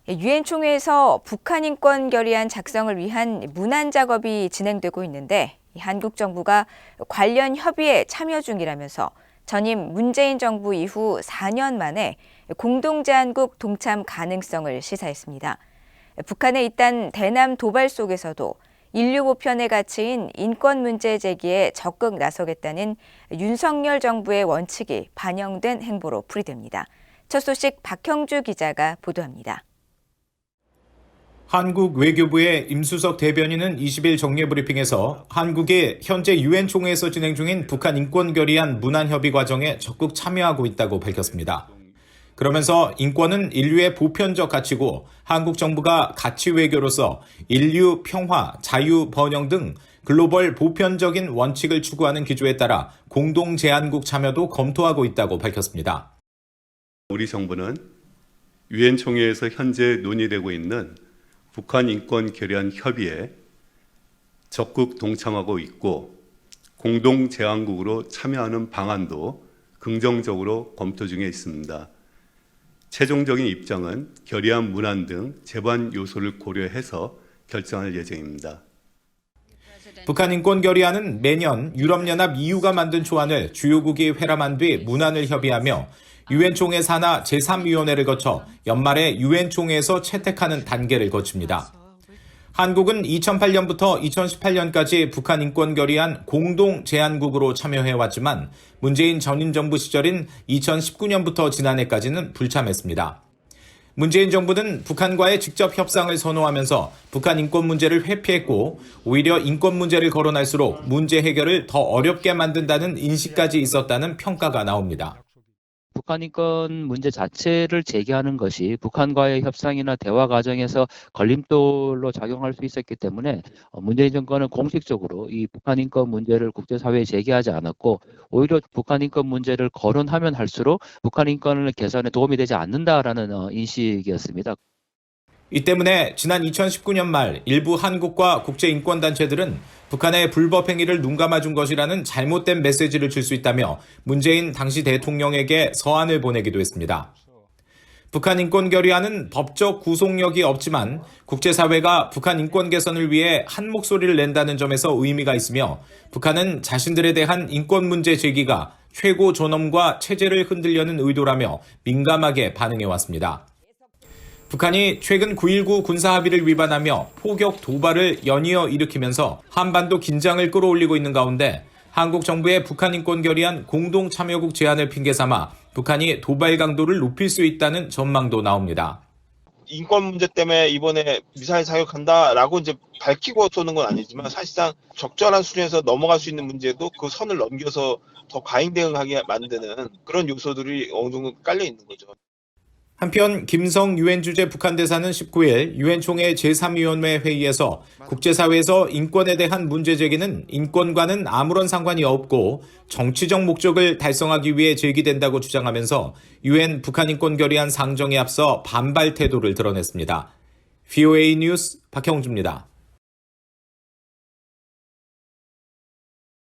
유엔 총회에서 북한 인권 결의안 작성을 위한 문안 작업이 진행되고 있는데 한국 정부가 관련 협의에 참여 중이라면서 전임 문재인 정부 이후 4년 만에 공동제안국 동참 가능성을 시사했습니다. 북한의 잇단 대남 도발 속에서도 인류 보편의 가치인 인권 문제 제기에 적극 나서겠다는 윤석열 정부의 원칙이 반영된 행보로 풀이됩니다. 첫 소식 박형주 기자가 보도합니다. 한국 외교부의 임수석 대변인은 20일 정례 브리핑에서 한국이 현재 유엔 총회에서 진행 중인 북한 인권 결의안 문안 협의 과정에 적극 참여하고 있다고 밝혔습니다. 그러면서 인권은 인류의 보편적 가치고 한국 정부가 가치 외교로서 인류 평화, 자유, 번영 등 글로벌 보편적인 원칙을 추구하는 기조에 따라 공동 제안국 참여도 검토하고 있다고 밝혔습니다. 우리 정부는 유엔 총회에서 현재 논의되고 있는 북한 인권 결의안 협의에 적극 동참하고 있고 공동 제안국으로 참여하는 방안도 긍정적으로 검토 중에 있습니다. 최종적인 입장은 결의안 문안 등 제반 요소를 고려해서 결정할 예정입니다. 북한 인권 결의안은 매년 유럽연합 EU가 만든 초안을 주요국이 회람한 뒤 문안을 협의하며 유엔 총회 산하 제3위원회를 거쳐 연말에 유엔 총회에서 채택하는 단계를 거칩니다. 한국은 2008년부터 2018년까지 북한 인권 결의안 공동 제안국으로 참여해왔지만 문재인 전임 정부 시절인 2019년부터 지난해까지는 불참했습니다. 문재인 정부는 북한과의 직접 협상을 선호하면서 북한 인권 문제를 회피했고 오히려 인권 문제를 거론할수록 문제 해결을 더 어렵게 만든다는 인식까지 있었다는 평가가 나옵니다. 북한 인권 문제 자체를 제기하는 것이 북한과의 협상이나 대화 과정에서 걸림돌로 작용할 수 있었기 때문에 문재인 정권은 공식적으로 이 북한 인권 문제를 국제사회에 제기하지 않았고 오히려 북한 인권 문제를 거론하면 할수록 북한 인권을 개선에 도움이 되지 않는다라는 인식이었습니다. 이 때문에 지난 2019년 말 일부 한국과 국제인권단체들은 북한의 불법 행위를 눈감아준 것이라는 잘못된 메시지를 줄 수 있다며 문재인 당시 대통령에게 서한을 보내기도 했습니다. 북한 인권 결의안은 법적 구속력이 없지만 국제사회가 북한 인권 개선을 위해 한 목소리를 낸다는 점에서 의미가 있으며 북한은 자신들에 대한 인권 문제 제기가 최고 존엄과 체제를 흔들려는 의도라며 민감하게 반응해왔습니다. 북한이 최근 9.19 군사합의를 위반하며 포격 도발을 연이어 일으키면서 한반도 긴장을 끌어올리고 있는 가운데 한국 정부의 북한 인권 결의안 공동 참여국 제안을 핑계 삼아 북한이 도발 강도를 높일 수 있다는 전망도 나옵니다. 인권 문제 때문에 이번에 미사일 사격한다라고 이제 밝히고 쏘는 건 아니지만 사실상 적절한 수준에서 넘어갈 수 있는 문제도 그 선을 넘겨서 더 과잉 대응하게 만드는 그런 요소들이 어느 정도 깔려 있는 거죠. 한편 김성 유엔 주재 북한 대사는 19일 유엔 총회 제3위원회 회의에서 국제사회에서 인권에 대한 문제 제기는 인권과는 아무런 상관이 없고 정치적 목적을 달성하기 위해 제기된다고 주장하면서 유엔 북한 인권 결의안 상정에 앞서 반발 태도를 드러냈습니다. VOA 뉴스 박형주입니다.